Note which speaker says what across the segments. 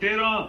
Speaker 1: 13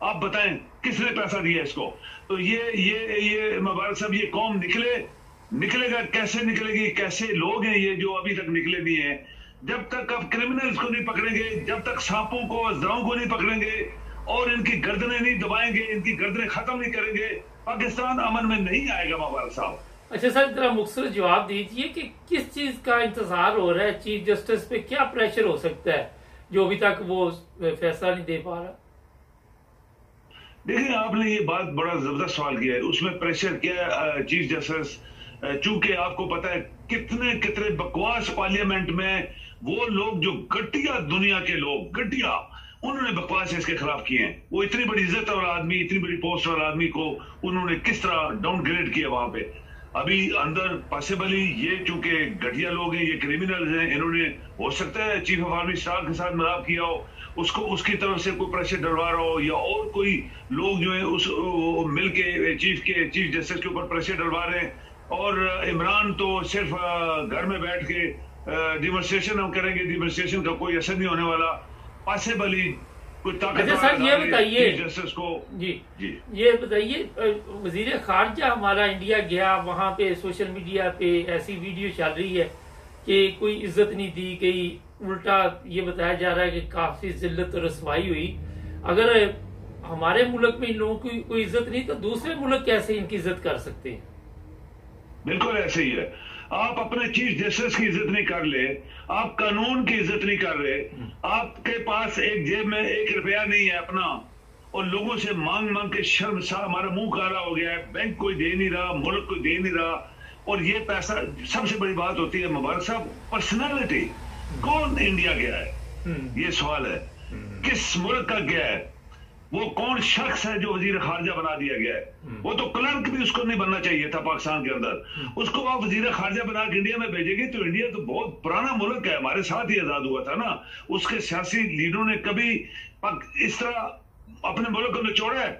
Speaker 1: آپ بتائیں کس نے پیسہ دیا اس کو؟ تو یہ مبارک صاحب یہ قوم نکلے گا کیسے نکلے گی؟ کیسے لوگ ہیں یہ جو ابھی تک نکلے نہیں ہیں؟ جب تک آپ کرمنلز کو نہیں پکڑیں گے، جب تک سانپوں کو زراؤں کو نہیں پکڑیں گے اور ان کی گردنیں نہیں دبائیں گے، ان کی گردنیں ختم نہیں کریں گے، پاکستان امن میں نہیں آئے گا مبارک صاحب۔
Speaker 2: اچھا سر، ذرا مختصر جواب دیجئے کہ کس چیز کا انتظار ہو رہا ہے؟ چیف جسٹس پہ کیا پریشر ہو سکتا ہے جو ابھی تک وہ فیصلہ نہیں دے پا رہا؟
Speaker 1: دیکھیں، آپ نے یہ بات بڑا زبردست سوال کیا ہے۔ اس میں پریشر کیا ہے چیف جسٹس؟ چونکہ آپ کو پتا ہے کتنے بکواس پارلیمنٹ میں وہ لوگ جو گٹیا دنیا کے لوگ گٹیا انہوں نے بکواس اس کے خلاف کیے ہیں۔ وہ اتنی بڑی عزت والا آدمی، اتنی بڑی پوسٹ والا آدمی کو انہوں نے کس طرح ڈاؤن گریڈ کیا وہاں پہ۔ ابھی اندر پاسبلی یہ چونکہ گھٹیا لوگ ہیں، یہ کریمنلز ہیں، انہوں نے ہو سکتا ہے چیف آف آرمی اسٹاف کے ساتھ ملاپ کیا ہو، اس کی طرف سے کوئی پریشر ڈلوا رہا ہو، یا اور کوئی لوگ جو ہیں مل کے چیف جسٹس کے اوپر پریشر ڈلوا رہے ہیں۔ اور عمران تو صرف گھر میں بیٹھ کے ڈیمونسٹریشن ہم کریں گے، ڈیمونسٹریشن کا کوئی اثر نہیں ہونے والا۔ پاسبلی کوئی طاقت جسٹس کو
Speaker 2: جی یہ بتائیے، وزیر خارجہ ہمارا انڈیا گیا، وہاں پہ سوشل میڈیا پہ ایسی ویڈیو چل رہی ہے کہ کوئی عزت نہیں دی گئی، الٹا یہ بتایا جا رہا ہے کہ کافی ذلت اور رسوائی ہوئی۔ اگر ہمارے ملک میں ان لوگوں کی کوئی عزت نہیں تو دوسرے ملک کیسے ان کی عزت کر سکتے ہیں؟
Speaker 1: بالکل ایسے ہی ہے۔ آپ اپنے چیف جسٹس کی عزت نہیں کر لے، آپ قانون کی عزت نہیں کر رہے، آپ کے پاس ایک جیب میں 1 روپیہ نہیں ہے اپنا، اور لوگوں سے مانگ کے شرمسار ہمارا منہ کالا ہو گیا ہے، بینک کوئی دے نہیں رہا، ملک کوئی دے نہیں رہا، اور یہ پیسہ سب سے بڑی بات ہوتی ہے مبارک صاحب پرسنالٹی۔ کون انڈیا گیا ہے؟ یہ سوال ہے، کس ملک کا گیا ہے؟ وہ کون شخص ہے جو وزیر خارجہ بنا دیا گیا ہے؟ وہ تو کلرک بھی اس کو نہیں بننا چاہیے تھا پاکستان کے اندر، اس کو آپ وزیر خارجہ بنا کے انڈیا میں بھیجیں گے تو انڈیا تو بہت پرانا ملک ہے، ہمارے ساتھ ہی آزاد ہوا تھا نا۔ اس کے سیاسی لیڈروں نے کبھی اس طرح اپنے ملک کو نچوڑا ہے،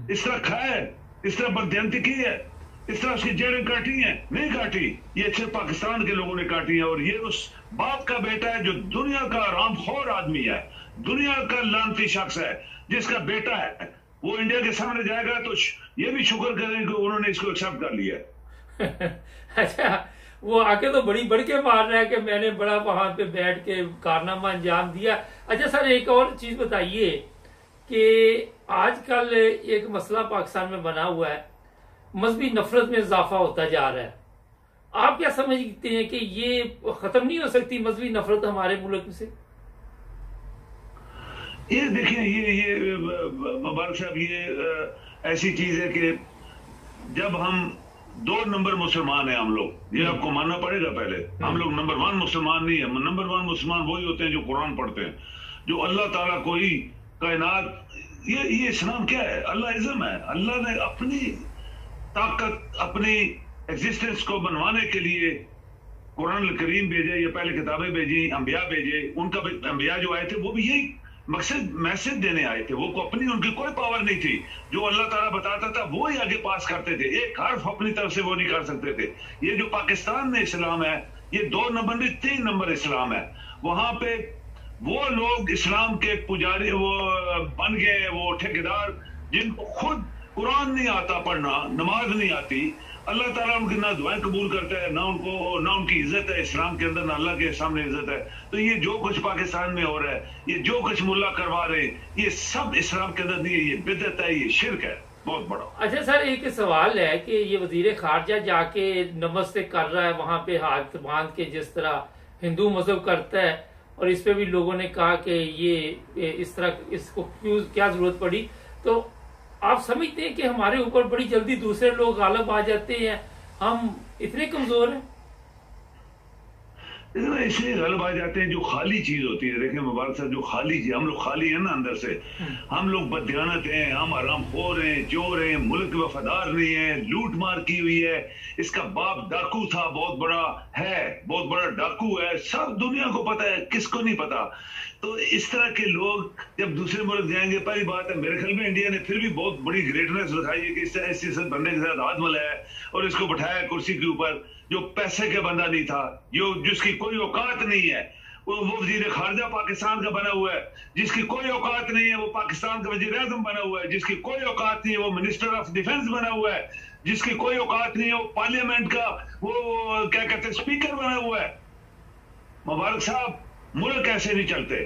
Speaker 1: اس طرح کھایا ہے، اس طرح بددیانتی کی ہے، اس طرح اس کی جیڑیں کاٹی ہیں؟ نہیں کاٹی، یہ صرف پاکستان کے لوگوں نے کاٹی ہیں۔ اور یہ اس باپ کا بیٹا ہے جو دنیا کا حرام خور آدمی ہے، دنیا کا لعنتی شخص ہے، جس کا بیٹا ہے وہ انڈیا کے سامنے جائے گا تو یہ بھی شکر کریں کہ انہوں نے اس کو ایکسپٹ کر لیا ہے۔
Speaker 2: اچھا، وہ آگے تو بڑی بڑھ کے مار رہا ہے کہ میں نے بڑا وہاں پہ بیٹھ کے کارنامہ انجام دیا۔ اچھا سر، ایک اور چیز بتائیے کہ آج کل ایک مسئلہ پاکستان میں بنا ہوا ہے، مذہبی نفرت میں اضافہ ہوتا جا رہا ہے۔ آپ کیا سمجھتے ہیں کہ یہ ختم نہیں ہو سکتی مذہبی نفرت ہمارے ملک سے؟
Speaker 1: یہ دیکھیں، یہ مبارک صاحب یہ ایسی چیز ہے کہ جب ہم 2 نمبر مسلمان ہیں ہم لوگ، یہ آپ کو ماننا پڑے گا پہلے، ہم لوگ نمبر 1 مسلمان نہیں ہیں۔ نمبر 1 مسلمان وہی ہوتے ہیں جو قرآن پڑھتے ہیں، جو اللہ تعالیٰ کو ہی کائنات، یہ اسلام کیا ہے؟ اللہ ازم ہے۔ اللہ نے اپنی طاقت، اپنی ایگزسٹنس کو بنوانے کے لیے قرآن الکریم بھیجے، یا پہلے کتابیں بھیجی، انبیاء بھیجے۔ ان کا انبیاء جو آئے تھے وہ بھی یہی مقصد میسج دینے آئے تھے، وہ ان کی کوئی پاور نہیں تھی، جو اللہ تعالیٰ بتاتا تھا وہی آگے پاس کرتے تھے، ایک حرف اپنی طرف سے وہ نہیں کر سکتے تھے۔ یہ جو پاکستان میں اسلام ہے، یہ 2 نمبر نہیں 3 نمبر اسلام ہے۔ وہاں پہ وہ لوگ اسلام کے پجاری وہ بن گئے، وہ ٹھیکیدار جن کو خود قرآن نہیں آتا پڑھنا، نماز نہیں آتی، اللہ تعالیٰ ان کی نہ دعائیں قبول کرتا ہے، نہ ان کی عزت ہے اسلام کے اندر، نہ اللہ کے سامنے عزت ہے۔ تو یہ جو کچھ پاکستان میں ہو رہا ہے، یہ جو کچھ ملا کروا رہے ہیں، یہ سب اسلام کے اندر نہیں ہے، یہ بدعت ہے، یہ شرک ہے بہت بڑا۔
Speaker 2: اچھا سر، ایک سوال ہے کہ یہ وزیر خارجہ جا کے نمستے کر رہا ہے وہاں پہ ہاتھ باندھ کے، جس طرح ہندو مذہب کرتا ہے، اور اس پہ بھی لوگوں نے کہا کہ یہ اس طرح اس کو کیا ضرورت پڑی؟ تو آپ سمجھتے ہیں کہ ہمارے اوپر بڑی جلدی دوسرے لوگ غالب آ جاتے ہیں؟ ہم اتنے کمزور ہیں؟
Speaker 1: اس لیے غالب آ جاتے ہیں جو خالی چیز ہوتی ہے۔ دیکھیں مبارک صاحب، جو خالی چیز، ہم لوگ خالی ہیں نا اندر سے، ہم لوگ بددیانت ہیں، ہم حرام خور ہیں، چور ہیں، ملک وفادار نہیں ہیں، لوٹ مار کی ہوئی ہے۔ اس کا باپ ڈاکو تھا، بہت بڑا ہے، بہت بڑا ڈاکو ہے، سب دنیا کو پتا ہے، کس کو نہیں پتا؟ تو اس طرح کے لوگ جب دوسرے ملک جائیں گے، پہلی بات ہے میرے خیال میں انڈیا نے پھر بھی بہت بڑی گریٹنس دکھائی ہے کہ اس طرح اس سیاست بننے کے ساتھ ہاتھ ملایا ہے اور اس کو بٹھایا کرسی کے اوپر، جو پیسے کا بندہ نہیں تھا، جس کی کوئی اوقات نہیں ہے، وہ وزیر خارجہ پاکستان کا بنا ہوا ہے، جس کی کوئی اوقات نہیں ہے وہ پاکستان کا وزیر اعظم بنا ہوا ہے، جس کی کوئی اوقات نہیں ہے وہ منسٹر آف ڈیفنس بنا ہوا ہے، جس کی کوئی اوقات نہیں ہے وہ پارلیمنٹ کا وہ کیا کہتے ہیں اسپیکر بنا ہوا ہے۔ مبارک صاحب ملک ایسے نہیں چلتے،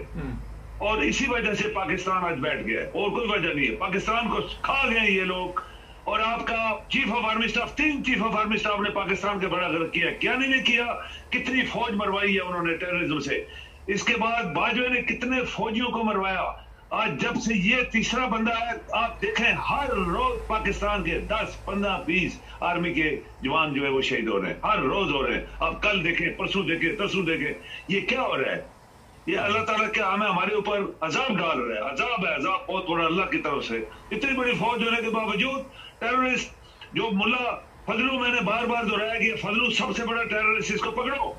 Speaker 1: اور اسی وجہ سے پاکستان آج بیٹھ گیا ہے، اور کوئی وجہ نہیں ہے۔ پاکستان کو کھا گئے یہ لوگ، اور آپ کا chief of army staff, 3 chief of army staff نے پاکستان کے بڑا غلط کیا، کیا نہیں کیا؟ کتنی فوج مروائی ہے انہوں نے ٹیررزم سے۔ اس کے بعد باجوہ نے کتنے فوجیوں کو مروایا۔ آج جب سے یہ تیسرا بندہ ہے، آپ دیکھیں ہر روز پاکستان کے 10 15 20 آرمی کے جوان جو ہے وہ شہید ہو رہے ہیں، ہر روز ہو رہے ہیں۔ آپ کل دیکھیں، پرسوں دیکھیں، ترسوں دیکھیں، یہ کیا ہو رہا ہے؟ یہ اللہ تعالیٰ کیا ہمیں ہمارے اوپر عذاب ڈال رہا ہے؟ عذاب ہے، عذاب بہت بڑا اللہ کی طرف سے۔ اتنی بڑی فوج ہونے کے باوجود ٹیررسٹ جو ملا فضلو، میں نے بار بار دہرایا کہ فضلو سب سے بڑا ٹیررسٹ، اس کو پکڑو،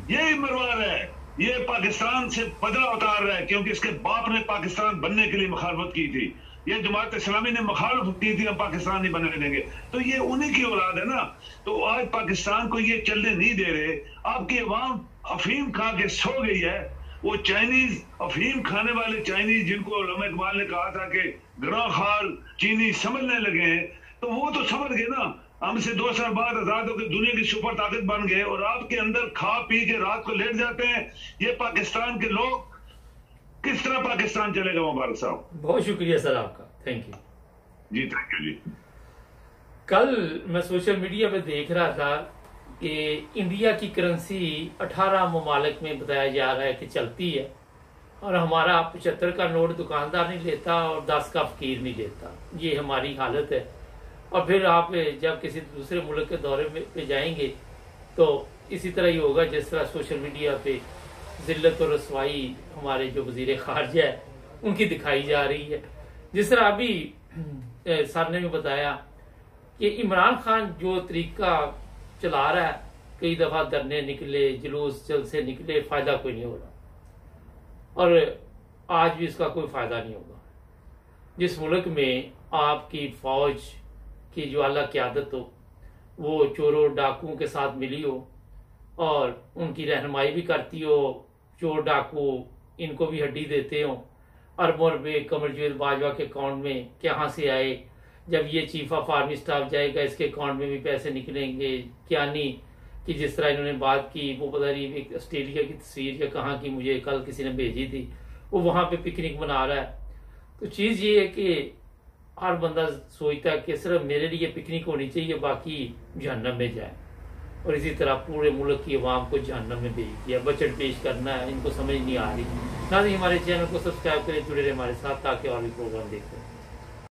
Speaker 1: یہی مروا رہا ہے، یہ پاکستان سے بدلہ اتار رہا ہے، کیونکہ اس کے باپ نے پاکستان بننے کے لیے مخالفت کی تھی، یہ جماعت اسلامی نے مخالفت کی تھی، ہم پاکستان نہیں بننے دیں گے، تو یہ انہی کی اولاد ہے نا۔ تو آج پاکستان کو یہ چلنے نہیں دے رہے۔ آپ کی عوام افیم کھا کے سو گئی ہے۔ وہ چائنیز افیم کھانے والے چائنیز، جن کو علامہ اقبال نے کہا تھا کہ گراں خار چینی سمجھنے لگے ہیں، تو وہ تو سمجھ گئے نا۔ ہم سے 2 سال بعد آزاد ہو کے دنیا کی سپر طاقت بن گئے، اور آپ کے اندر کھا پی کے رات کو لیٹ جاتے ہیں۔ یہ پاکستان کے لوگ، کس طرح پاکستان چلے گا؟ مبارک صاحب
Speaker 2: بہت شکریہ سر آپ کا، thank you
Speaker 1: ji, thank you ji.
Speaker 2: کل میں سوشل میڈیا پہ دیکھ رہا تھا کہ انڈیا کی کرنسی 18 ممالک میں بتایا جا رہا ہے کہ چلتی ہے، اور ہمارا 75 کا نوٹ دکاندار نہیں لیتا اور 10 کا فقیر نہیں لیتا۔ یہ ہماری حالت ہے۔ اور پھر آپ جب کسی دوسرے ملک کے دورے پہ جائیں گے تو اسی طرح ہی ہوگا جس طرح سوشل میڈیا پہ ذلت و رسوائی ہمارے جو وزیر خارجہ ہے ان کی دکھائی جا رہی ہے۔ جس طرح ابھی سر نے بھی بتایا کہ عمران خان جو طریقہ چلا رہا ہے، کئی دفعہ دھرنے نکلے، جلوس جلسے نکلے، فائدہ کوئی نہیں ہو رہا، اور آج بھی اس کا کوئی فائدہ نہیں ہوگا۔ جس ملک میں آپ کی فوج کی جو اعلیٰ قیادت ہو وہ چوروں ڈاکوؤں کے ساتھ ملی ہو اور ان کی رہنمائی بھی کرتی ہو، چور ڈاکو ان کو بھی ہڈی دیتے ہوں، اربوں روپے قمر جاوید باجوہ کے اکاؤنٹ میں کہاں سے آئے، جب یہ چیف آف آرمی اسٹاف جائے گا اس کے اکاؤنٹ میں بھی پیسے نکلیں گے، کیا نہیں کہ جس طرح انہوں نے بات کی، وہ پتہ نہیں ایک آسٹریلیا کی تصویر یا کہاں کی مجھے کل کسی نے بھیجی تھی، وہ وہاں پہ پکنک منا رہا ہے۔ تو چیز یہ ہے کہ ہر بندہ سوچتا ہے کہ صرف میرے لیے پکنک ہونی چاہیے، باقی جہنم میں جائیں، اور اسی طرح پورے ملک کی عوام کو جہنم میں بھیج دیا۔ بجٹ پیش کرنا ہے، ان کو سمجھ نہیں آ رہی۔ ناظرین ہمارے چینل کو سبسکرائب کریں، جڑے رہے ہمارے ساتھ تاکہ اور بھی پروگرام دیکھیں۔